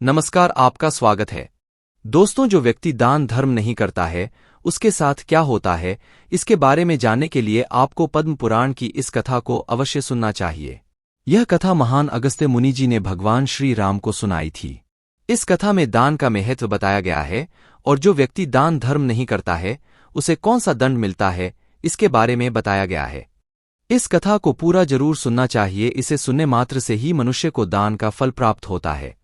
नमस्कार, आपका स्वागत है। दोस्तों, जो व्यक्ति दान धर्म नहीं करता है उसके साथ क्या होता है, इसके बारे में जानने के लिए आपको पद्म पुराण की इस कथा को अवश्य सुनना चाहिए। यह कथा महान अगस्त्य मुनि जी ने भगवान श्री राम को सुनाई थी। इस कथा में दान का महत्व बताया गया है और जो व्यक्ति दान धर्म नहीं करता है उसे कौन सा दंड मिलता है, इसके बारे में बताया गया है। इस कथा को पूरा जरूर सुनना चाहिए, इसे सुनने मात्र से ही मनुष्य को दान का फल प्राप्त होता है।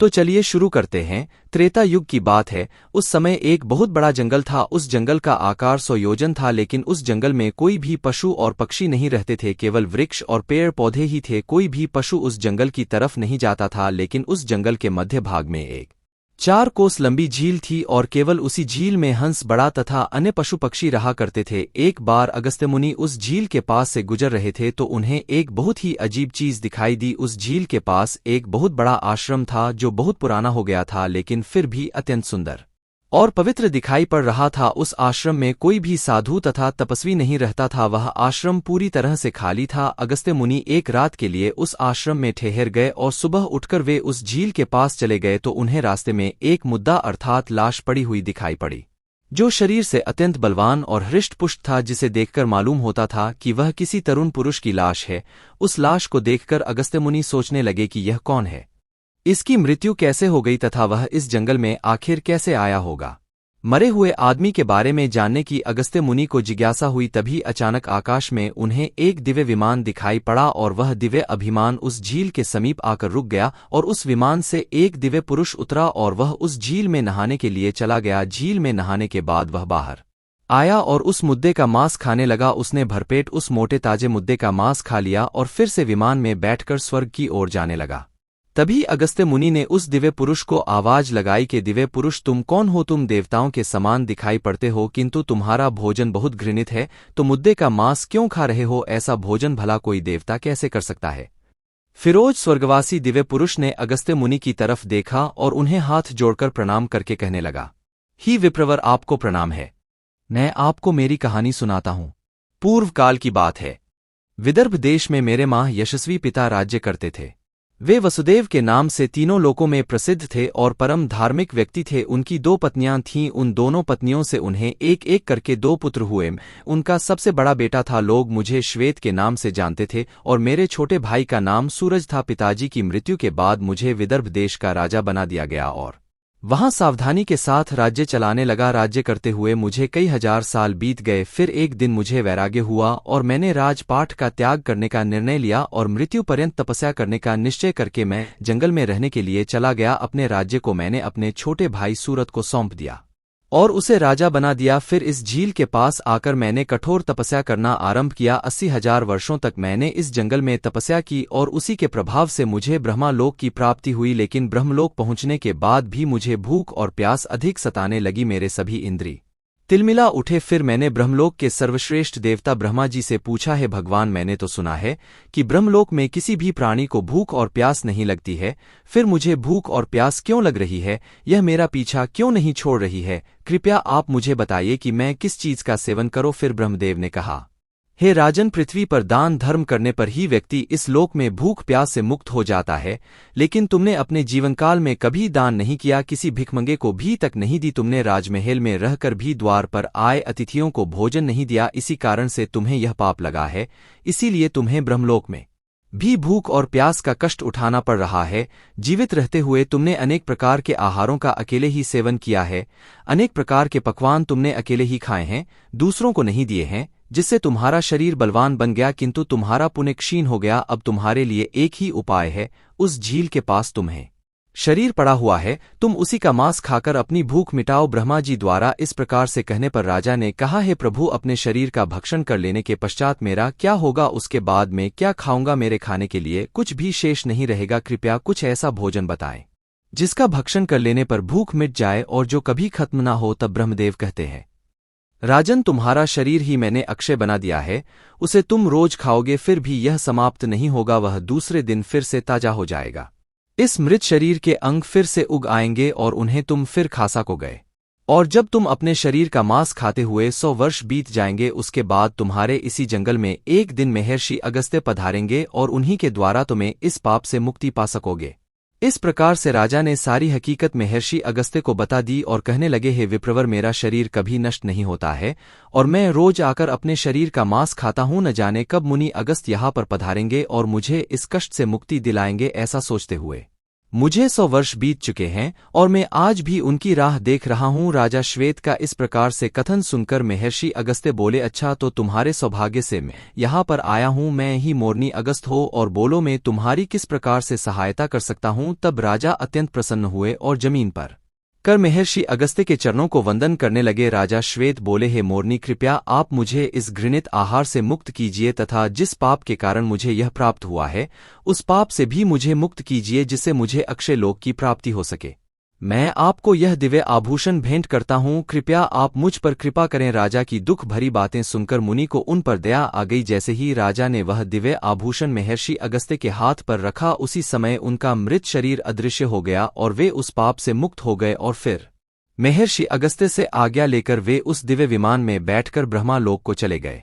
तो चलिए शुरू करते हैं। त्रेता युग की बात है। उस समय एक बहुत बड़ा जंगल था। उस जंगल का आकार 100 योजन था, लेकिन उस जंगल में कोई भी पशु और पक्षी नहीं रहते थे, केवल वृक्ष और पेड़ पौधे ही थे। कोई भी पशु उस जंगल की तरफ नहीं जाता था, लेकिन उस जंगल के मध्य भाग में एक 4 कोस लंबी झील थी और केवल उसी झील में हंस, बड़ा तथा अन्य पशु पक्षी रहा करते थे। एक बार अगस्त्य मुनि उस झील के पास से गुजर रहे थे तो उन्हें एक बहुत ही अजीब चीज दिखाई दी। उस झील के पास एक बहुत बड़ा आश्रम था जो बहुत पुराना हो गया था, लेकिन फिर भी अत्यंत सुंदर और पवित्र दिखाई पड़ रहा था। उस आश्रम में कोई भी साधु तथा तपस्वी नहीं रहता था। वह आश्रम पूरी तरह से खाली था। अगस्त्य मुनि एक रात के लिए उस आश्रम में ठहर गए और सुबह उठकर वे उस झील के पास चले गए तो उन्हें रास्ते में एक मुद्दा अर्थात लाश पड़ी हुई दिखाई पड़ी, जो शरीर से अत्यंत बलवान और हृष्ट-पुष्ट था, जिसे देखकर मालूम होता था कि वह किसी तरुण पुरुष की लाश है। उस लाश को देखकर अगस्त्य मुनि सोचने लगे कि यह कौन है, इसकी मृत्यु कैसे हो गई तथा वह इस जंगल में आखिर कैसे आया होगा। मरे हुए आदमी के बारे में जानने की अगस्त्य मुनि को जिज्ञासा हुई। तभी अचानक आकाश में उन्हें एक दिव्य विमान दिखाई पड़ा और वह दिव्य अभिमान उस झील के समीप आकर रुक गया और उस विमान से एक दिव्य पुरुष उतरा और वह उस झील में नहाने के लिए चला गया। झील में नहाने के बाद वह बाहर आया और उस मुद्दे का मांस खाने लगा। उसने भरपेट उस मोटे ताजे मुद्दे का मांस खा लिया और फिर से विमान में बैठकर स्वर्ग की ओर जाने लगा। तभी अगस्त्य मुनि ने उस दिव्य पुरुष को आवाज लगाई कि दिव्य पुरुष, तुम कौन हो? तुम देवताओं के समान दिखाई पड़ते हो, किंतु तुम्हारा भोजन बहुत घृणित है, तो मुद्दे का मांस क्यों खा रहे हो? ऐसा भोजन भला कोई देवता कैसे कर सकता है? फिरोज स्वर्गवासी दिव्य पुरुष ने अगस्त्य मुनि की तरफ देखा और उन्हें हाथ जोड़कर प्रणाम करके कहने लगा, ही विप्रवर, आपको प्रणाम है। मैं आपको मेरी कहानी सुनाता हूं। पूर्व काल की बात है। विदर्भ देश में मेरे माँ यशस्वी पिता राज्य करते थे। वे वसुदेव के नाम से तीनों लोकों में प्रसिद्ध थे और परम धार्मिक व्यक्ति थे। उनकी 2 पत्नियां थीं। उन दोनों पत्नियों से उन्हें एक एक करके 2 पुत्र हुए। उनका सबसे बड़ा बेटा था। लोग मुझे श्वेत के नाम से जानते थे और मेरे छोटे भाई का नाम सूरज था। पिताजी की मृत्यु के बाद मुझे विदर्भ देश का राजा बना दिया गया और वहां सावधानी के साथ राज्य चलाने लगा। राज्य करते हुए मुझे कई हजार साल बीत गए। फिर एक दिन मुझे वैराग्य हुआ और मैंने राजपाट का त्याग करने का निर्णय लिया और मृत्यु पर्यंत तपस्या करने का निश्चय करके मैं जंगल में रहने के लिए चला गया। अपने राज्य को मैंने अपने छोटे भाई सूरत को सौंप दिया और उसे राजा बना दिया। फिर इस झील के पास आकर मैंने कठोर तपस्या करना आरंभ किया। 80,000 वर्षों तक मैंने इस जंगल में तपस्या की और उसी के प्रभाव से मुझे ब्रह्मालोक की प्राप्ति हुई। लेकिन ब्रह्मलोक पहुंचने के बाद भी मुझे भूख और प्यास अधिक सताने लगी। मेरे सभी इंद्रिय तिलमिला उठे। फिर मैंने ब्रह्मलोक के सर्वश्रेष्ठ देवता ब्रह्मा जी से पूछा, है भगवान, मैंने तो सुना है कि ब्रह्मलोक में किसी भी प्राणी को भूख और प्यास नहीं लगती है, फिर मुझे भूख और प्यास क्यों लग रही है? यह मेरा पीछा क्यों नहीं छोड़ रही है? कृपया आप मुझे बताइए कि मैं किस चीज का सेवन करूं। फिर ब्रह्मदेव ने कहा, हे राजन, पृथ्वी पर दान धर्म करने पर ही व्यक्ति इस लोक में भूख प्यास से मुक्त हो जाता है, लेकिन तुमने अपने जीवनकाल में कभी दान नहीं किया, किसी भिखमंगे को भी तक नहीं दी, तुमने राजमहल में रहकर भी द्वार पर आए अतिथियों को भोजन नहीं दिया। इसी कारण से तुम्हें यह पाप लगा है। इसीलिए तुम्हें ब्रह्मलोक में भी भूख और प्यास का कष्ट उठाना पड़ रहा है। जीवित रहते हुए तुमने अनेक प्रकार के आहारों का अकेले ही सेवन किया है। अनेक प्रकार के पकवान तुमने अकेले ही खाए हैं, दूसरों को नहीं दिए हैं, जिससे तुम्हारा शरीर बलवान बन गया, किंतु तुम्हारा पुण्य क्षीण हो गया। अब तुम्हारे लिए एक ही उपाय है। उस झील के पास तुम्हें शरीर पड़ा हुआ है, तुम उसी का मांस खाकर अपनी भूख मिटाओ। ब्रह्मा जी द्वारा इस प्रकार से कहने पर राजा ने कहा, हे प्रभु, अपने शरीर का भक्षण कर लेने के पश्चात मेरा क्या होगा? उसके बाद मैं क्या खाऊंगा? मेरे खाने के लिए कुछ भी शेष नहीं रहेगा। कृपया कुछ ऐसा भोजन बताएं जिसका भक्षण कर लेने पर भूख मिट जाए और जो कभी खत्म ना हो। तब ब्रह्मदेव कहते हैं, राजन, तुम्हारा शरीर ही मैंने अक्षय बना दिया है, उसे तुम रोज खाओगे, फिर भी यह समाप्त नहीं होगा। वह दूसरे दिन फिर से ताजा हो जाएगा। इस मृत शरीर के अंग फिर से उग आएंगे और उन्हें तुम फिर खा सकोगे। और जब तुम अपने शरीर का मांस खाते हुए 100 वर्ष बीत जाएंगे, उसके बाद तुम्हारे इसी जंगल में एक दिन महर्षि अगस्त्य पधारेंगे और उन्हीं के द्वारा तुम्हें इस पाप से मुक्ति पा सकोगे। इस प्रकार से राजा ने सारी हकीकत महर्षि अगस्त्य को बता दी और कहने लगे, हे विप्रवर, मेरा शरीर कभी नष्ट नहीं होता है और मैं रोज आकर अपने शरीर का मांस खाता हूं। न जाने कब मुनि अगस्त यहाँ पर पधारेंगे और मुझे इस कष्ट से मुक्ति दिलाएंगे। ऐसा सोचते हुए मुझे 100 वर्ष बीत चुके हैं और मैं आज भी उनकी राह देख रहा हूं। राजा श्वेत का इस प्रकार से कथन सुनकर महर्षि अगस्त्य बोले, अच्छा तो तुम्हारे सौभाग्य से मैं यहाँ पर आया हूं। मैं ही मोरनी अगस्त हो और बोलो मैं तुम्हारी किस प्रकार से सहायता कर सकता हूं। तब राजा अत्यंत प्रसन्न हुए और जमीन पर कर महर्षि अगस्त्य के चरणों को वंदन करने लगे। राजा श्वेत बोले, हे मोरनी, कृपया आप मुझे इस घृणित आहार से मुक्त कीजिए तथा जिस पाप के कारण मुझे यह प्राप्त हुआ है उस पाप से भी मुझे मुक्त कीजिए, जिससे मुझे अक्षय लोक की प्राप्ति हो सके। मैं आपको यह दिव्य आभूषण भेंट करता हूं, कृपया आप मुझ पर कृपा करें। राजा की दुख भरी बातें सुनकर मुनि को उन पर दया आ गई। जैसे ही राजा ने वह दिव्य आभूषण महर्षि अगस्त्य के हाथ पर रखा, उसी समय उनका मृत शरीर अदृश्य हो गया और वे उस पाप से मुक्त हो गए। और फिर महर्षि अगस्त्य से आज्ञा लेकर वे उस दिव्य विमान में बैठकर ब्रह्मालोक को चले गए।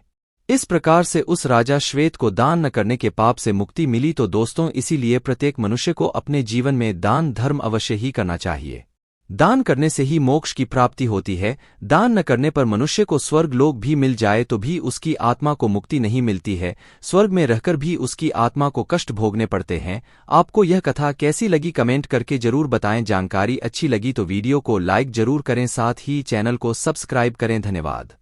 इस प्रकार से उस राजा श्वेत को दान न करने के पाप से मुक्ति मिली। तो दोस्तों, इसीलिए प्रत्येक मनुष्य को अपने जीवन में दान धर्म अवश्य ही करना चाहिए। दान करने से ही मोक्ष की प्राप्ति होती है। दान न करने पर मनुष्य को स्वर्ग लोक भी मिल जाए तो भी उसकी आत्मा को मुक्ति नहीं मिलती है। स्वर्ग में रहकर भी उसकी आत्मा को कष्ट भोगने पड़ते हैं। आपको यह कथा कैसी लगी कमेंट करके जरूर बताएं। जानकारी अच्छी लगी तो वीडियो को लाइक जरूर करें, साथ ही चैनल को सब्सक्राइब करें। धन्यवाद।